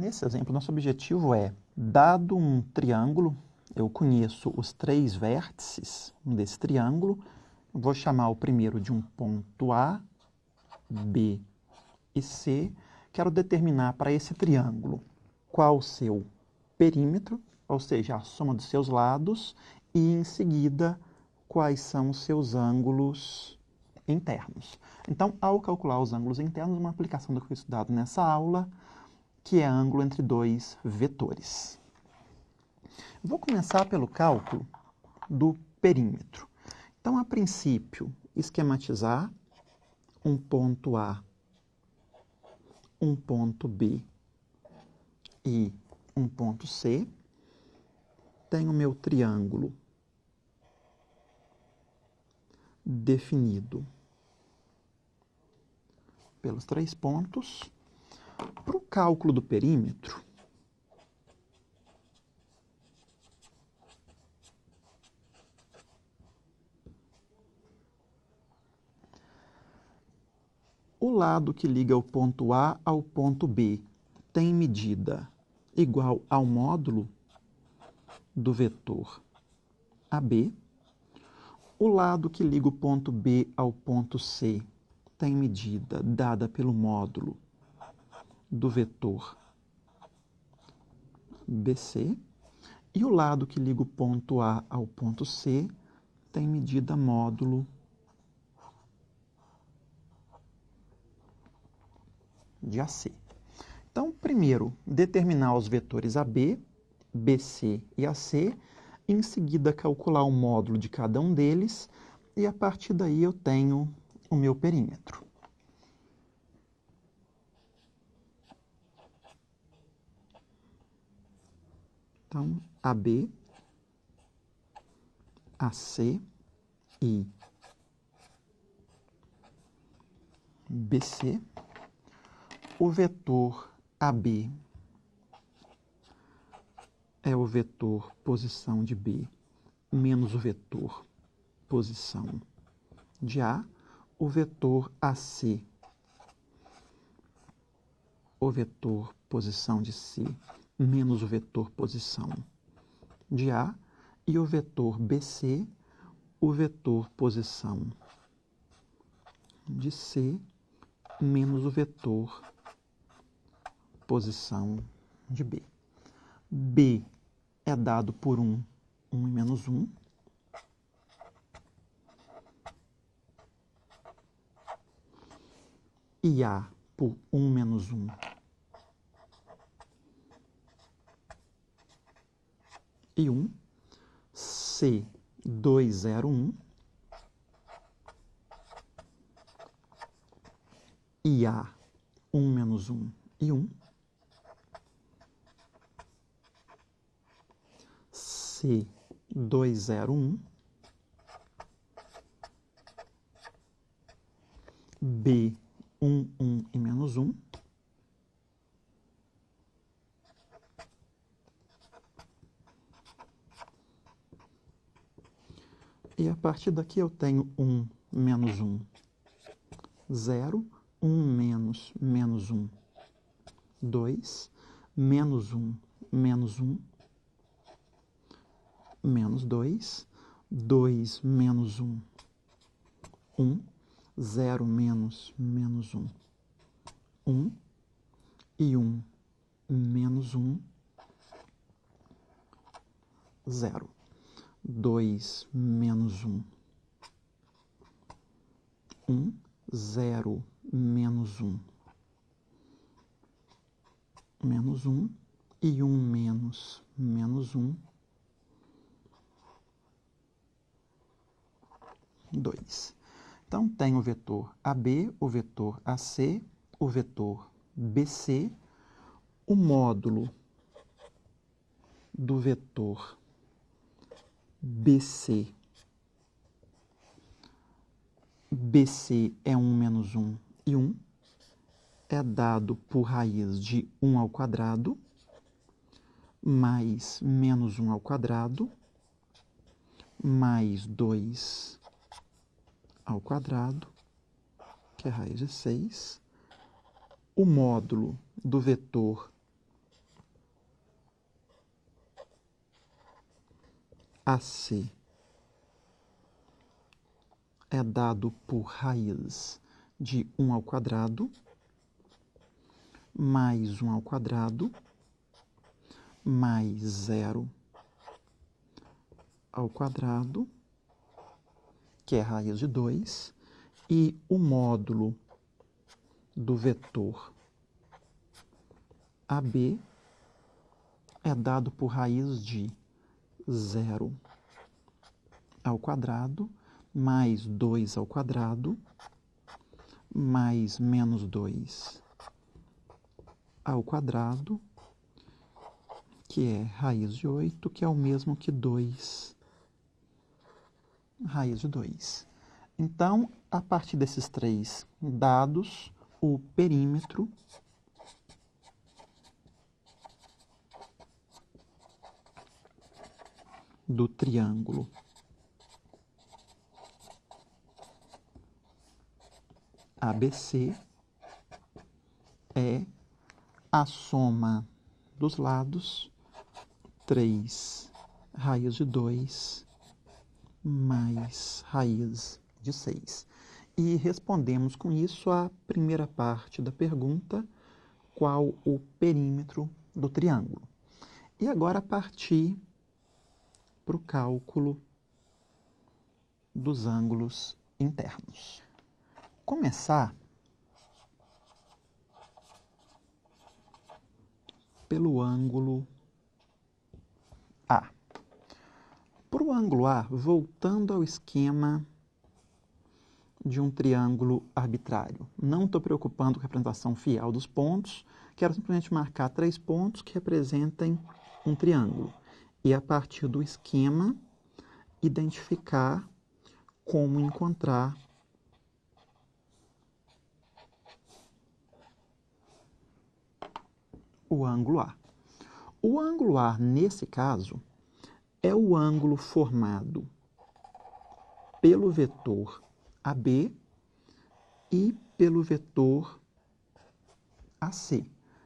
nesse exemplo, nosso objetivo é, dado um triângulo, eu conheço os 3 vértices desse triângulo, vou chamar o primeiro de um ponto A, B e C. Quero determinar para esse triângulo qual o seu perímetro, ou seja, a soma dos seus lados, e em seguida quais são os seus ângulos internos. Então, ao calcular os ângulos internos, uma aplicação do que foi estudado nessa aula, que é ângulo entre 2 vetores. Vou começar pelo cálculo do perímetro. Então, a princípio, esquematizar um ponto A, um ponto B e um ponto C. Tenho meu triângulo definido pelos 3 pontos. Para o cálculo do perímetro, o lado que liga o ponto A ao ponto B tem medida igual ao módulo do vetor AB. O lado que liga o ponto B ao ponto C tem medida dada pelo módulo do vetor BC. E o lado que liga o ponto A ao ponto C tem medida módulo de AC. Então, primeiro, determinar os vetores AB, BC e AC, em seguida calcular o módulo de cada um deles, e a partir daí eu tenho o meu perímetro. Então, AB, AC e BC. O vetor AB é o vetor posição de B menos o vetor posição de A. O vetor AC, o vetor posição de C menos o vetor posição de A. E o vetor BC, o vetor posição de C menos o vetor posição de B. B é dado por 1 e menos 1. E A por 1 menos 1. E 1. C, 2, 0, 1. E A, 1 menos 1 e 1. C, 2, 0, 1. B, 1, 1 e menos 1. E a partir daqui eu tenho 1 menos 1, 0. 1 menos menos 1, 2. Menos 1, menos 1. Menos 2. 2 menos 1, 1. 0 menos menos 1, 1. E 1 menos 1, 0. 2 menos 1, 1. 0 menos 1, menos 1. E 1 menos menos 1, 2. Então, tem o vetor AB, o vetor AC, o vetor BC, o módulo do vetor BC. BC é 1 menos 1 e 1. É dado por raiz de 1 ao quadrado, mais menos 1 ao quadrado, mais 2 ao quadrado, que é raiz de 6. O módulo do vetor AC é dado por raiz de 1 ao quadrado mais 1 ao quadrado mais 0 ao quadrado, que é raiz de 2, e o módulo do vetor AB é dado por raiz de 0 ao quadrado mais 2 ao quadrado mais menos 2 ao quadrado, que é raiz de 8, que é o mesmo que 2 raiz de 2. Então, a partir desses três dados, o perímetro do triângulo ABC é a soma dos lados 3 raiz de 2 mais raiz de 6. E respondemos com isso a primeira parte da pergunta, qual o perímetro do triângulo. E agora partir para o cálculo dos ângulos internos. Começar pelo ângulo A. Para o ângulo A, voltando ao esquema de um triângulo arbitrário. Não estou preocupando com a representação fiel dos pontos, quero simplesmente marcar 3 pontos que representem um triângulo. E, a partir do esquema, identificar como encontrar o ângulo A. O ângulo A, nesse caso, é o ângulo formado pelo vetor AB e pelo vetor AC.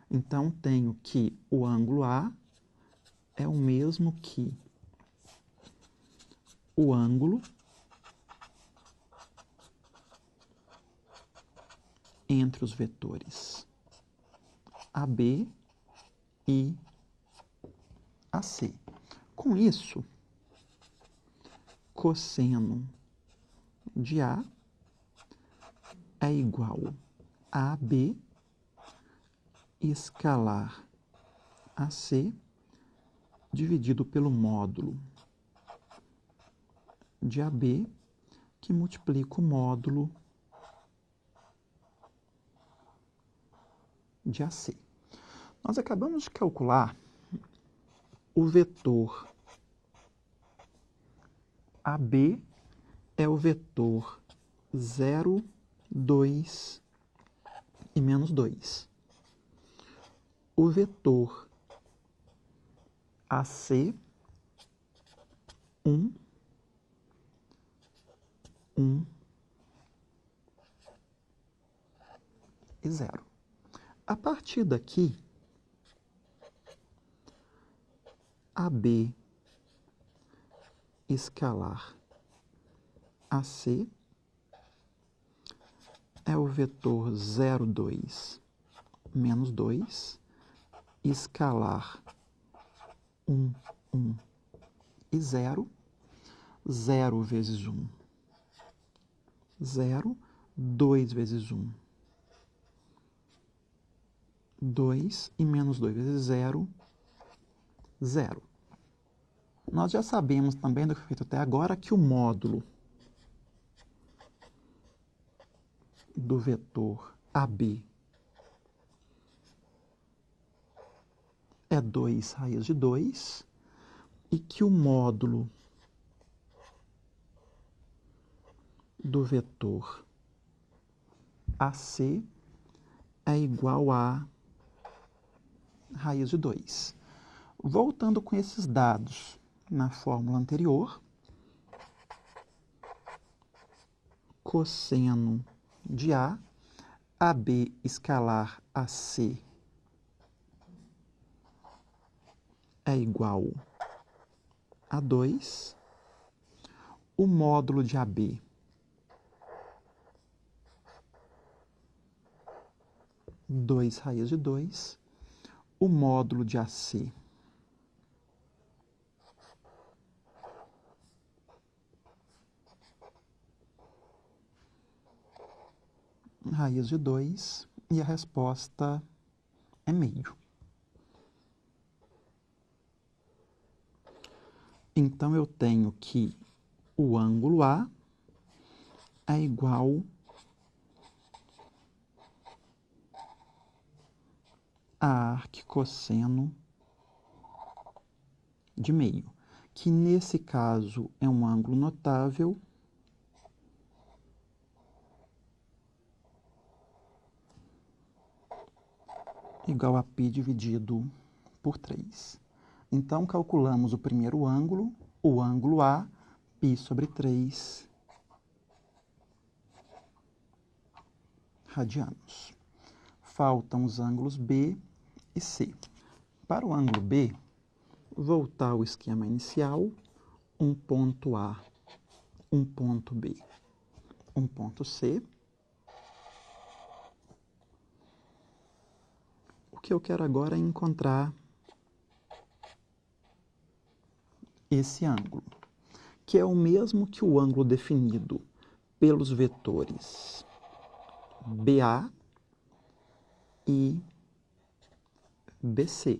Então, tenho que o ângulo A é o mesmo que o ângulo entre os vetores AB e AC. Com isso, cosseno de A é igual a AB escalar AC dividido pelo módulo de AB, que multiplica o módulo de AC. Nós acabamos de calcular o vetor AB é o vetor 0, 2 e menos 2. O vetor AC, 1, 1 e 0. A partir daqui, AB escalar AC é o vetor 0, 2, menos 2, escalar 1, 1 e 0, 0 vezes 1, 0, 2 vezes 1, 2 e menos 2 vezes 0, 0. Nós já sabemos também do que foi feito até agora que o módulo do vetor AB é 2 raiz de 2 e que o módulo do vetor AC é igual a raiz de 2. Voltando com esses dados na fórmula anterior, cosseno de A, AB escalar AC é igual A2, o módulo de AB, dois raiz de 2, o módulo de AC, raiz de 2, e a resposta é meio. Então, eu tenho que o ângulo A é igual a arquicosseno de meio, que nesse caso é um ângulo notável igual a π dividido por 3. Então, calculamos o primeiro ângulo, o ângulo A, π sobre 3 radianos. Faltam os ângulos B e C. Para o ângulo B, voltar ao esquema inicial, um ponto A, um ponto B, um ponto C. O que eu quero agora é encontrar esse ângulo, que é o mesmo que o ângulo definido pelos vetores BA e BC.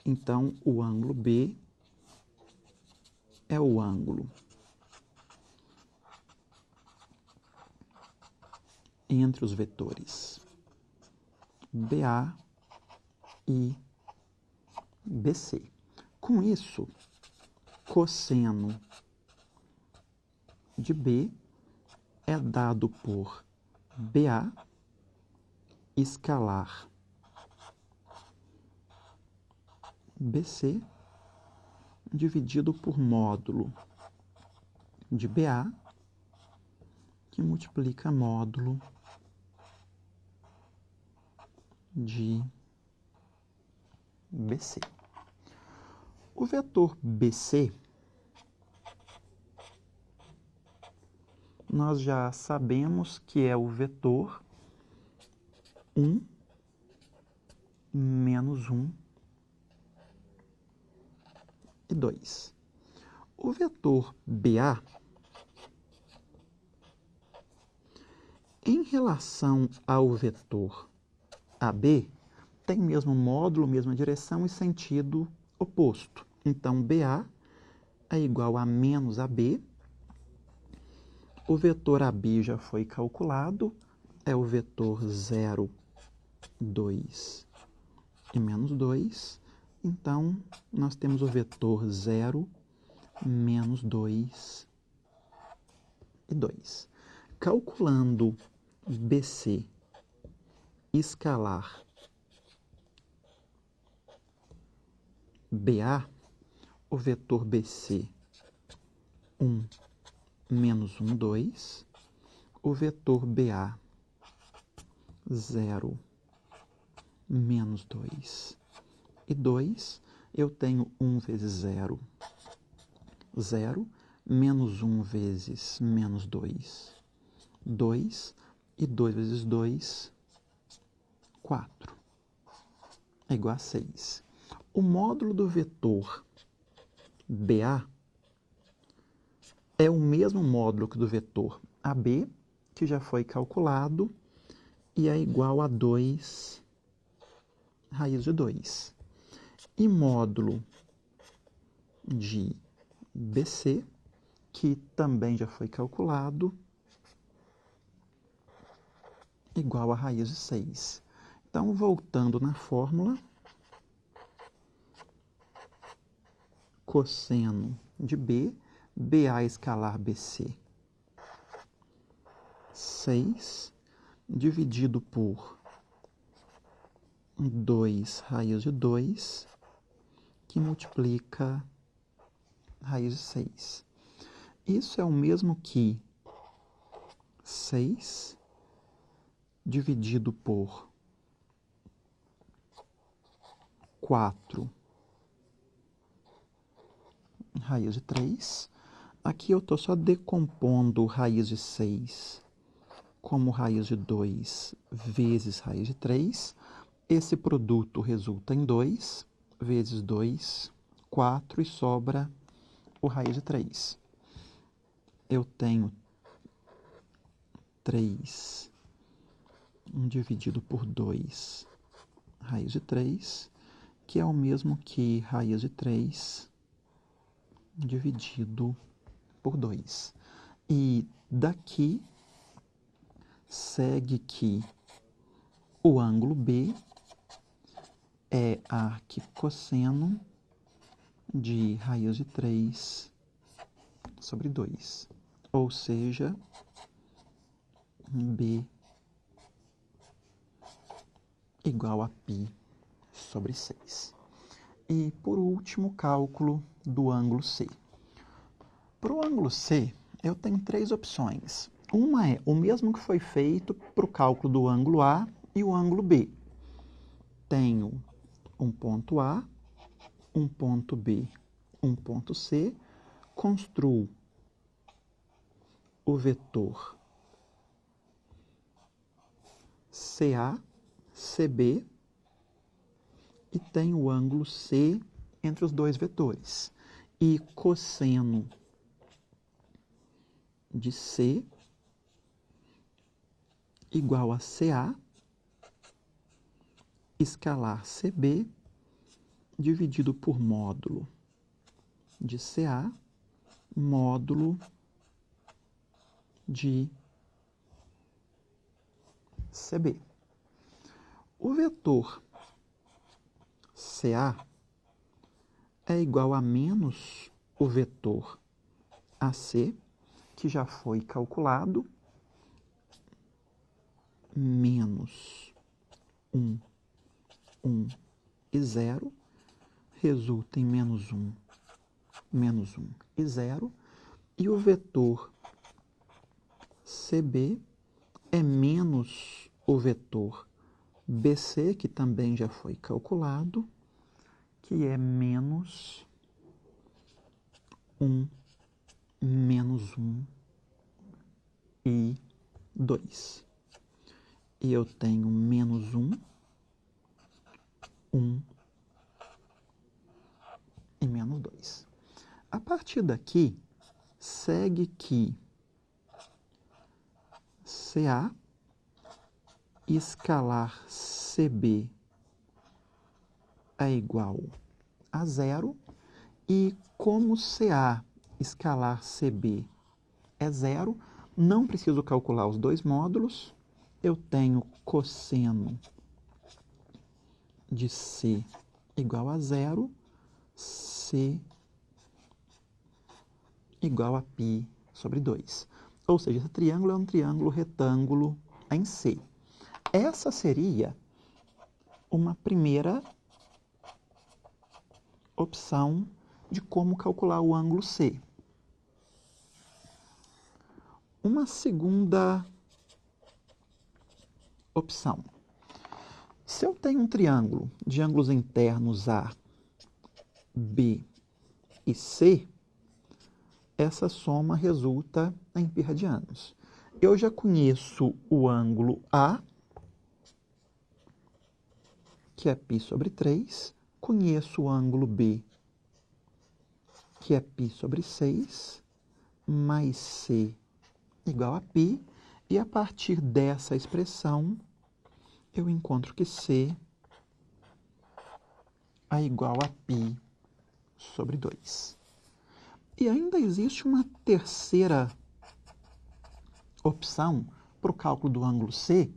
Então, o ângulo B é o ângulo entre os vetores BA e BC. Com isso, cosseno de B é dado por BA escalar BC dividido por módulo de BA, que multiplica módulo de BC. O vetor BC, nós já sabemos que é o vetor 1 menos 1 e 2. O vetor BA, em relação ao vetor AB, tem o mesmo módulo, mesma direção e sentido oposto. Então, BA é igual a menos AB. O vetor AB já foi calculado, é o vetor 0, 2 e menos 2. Então, nós temos o vetor 0, menos 2 e 2. Calculando BC escalar BA, o vetor BC 1, menos 1, 2, o vetor BA 0, menos 2 e 2, eu tenho 1 vezes 0, 0, menos 1 vezes menos 2, 2, e 2 vezes 2, 4, é igual a 6. O módulo do vetor BA é o mesmo módulo que do vetor AB, que já foi calculado, e é igual a 2 raiz de 2. E módulo de BC, que também já foi calculado, igual a raiz de 6. Então, voltando na fórmula, cosseno de B, BA escalar BC, 6, dividido por 2 raiz de 2, que multiplica raiz de 6. Isso é o mesmo que 6 dividido por 4 raiz de 3. Aqui eu estou só decompondo raiz de 6 como raiz de 2 vezes raiz de 3. Esse produto resulta em 2 vezes 2, 4, e sobra o raiz de 3. Eu tenho 3 dividido por 2 raiz de 3, que é o mesmo que raiz de 3 dividido por 2. E daqui segue que o ângulo B é arquicosseno de raiz de 3 sobre 2. Ou seja, B igual a π sobre 6. E, por último, cálculo do ângulo C. Para o ângulo C, eu tenho 3 opções. Uma é o mesmo que foi feito para o cálculo do ângulo A e o ângulo B. Tenho um ponto A, um ponto B, um ponto C, construo o vetor CA, CB, e tenho o ângulo C entre os dois vetores. E cosseno de C igual a CA, escalar CB, dividido por módulo de CA, módulo de CB. O vetor CA é igual a menos o vetor AC, que já foi calculado, menos 1, 1 e 0, resulta em menos 1 e 0, e o vetor CB é menos o vetor BC, que também já foi calculado, que é menos 1, menos 1 e 2. E eu tenho menos 1, 1 e menos 2. A partir daqui, segue que CA escalar CB é igual a 0, e como CA escalar CB é 0, não preciso calcular os dois módulos, eu tenho cosseno de C igual a 0, C igual a π sobre 2. Ou seja, esse triângulo é um triângulo retângulo em C. Essa seria uma primeira opção de como calcular o ângulo C. Uma segunda opção. Se eu tenho um triângulo de ângulos internos A, B e C, essa soma resulta em π radianos. Eu já conheço o ângulo A, que é π sobre 3, conheço o ângulo B, que é π sobre 6, mais C igual a π, e a partir dessa expressão, eu encontro que C é igual a π sobre 2. E ainda existe uma terceira opção para o cálculo do ângulo C,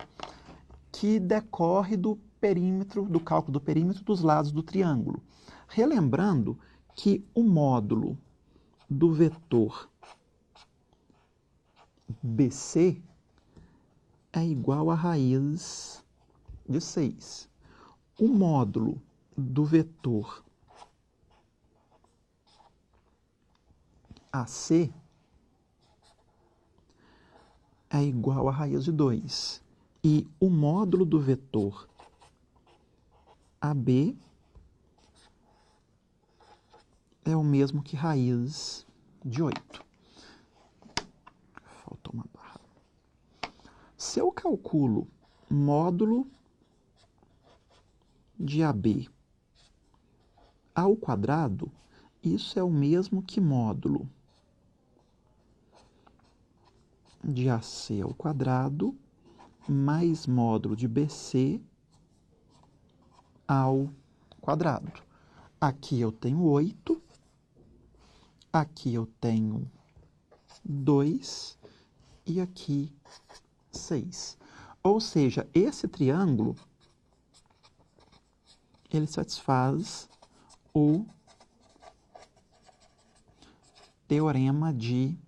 que decorre do cálculo do perímetro dos lados do triângulo. Relembrando que o módulo do vetor BC é igual a raiz de 6. O módulo do vetor AC é igual a raiz de 2. E o módulo do vetor AB é o mesmo que raiz de 8. Faltou uma barra. Se eu calculo módulo de AB ao quadrado, isso é o mesmo que módulo de AC ao quadrado mais módulo de BC ao quadrado. Aqui eu tenho 8, aqui eu tenho 2 e aqui 6. Ou seja, esse triângulo, ele satisfaz o teorema de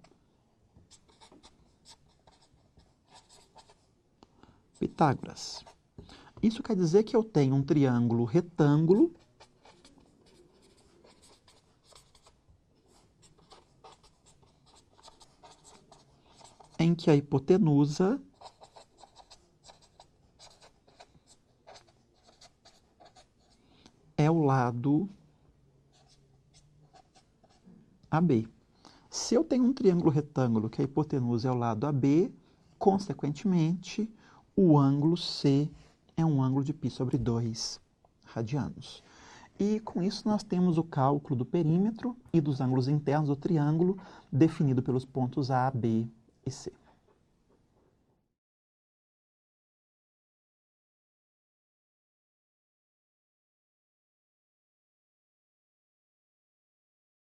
Pitágoras. Isso quer dizer que eu tenho um triângulo retângulo em que a hipotenusa é o lado AB. Se eu tenho um triângulo retângulo que a hipotenusa é o lado AB, consequentemente, o ângulo C é um ângulo de π sobre 2 radianos. E com isso nós temos o cálculo do perímetro e dos ângulos internos do triângulo definido pelos pontos A, B e C.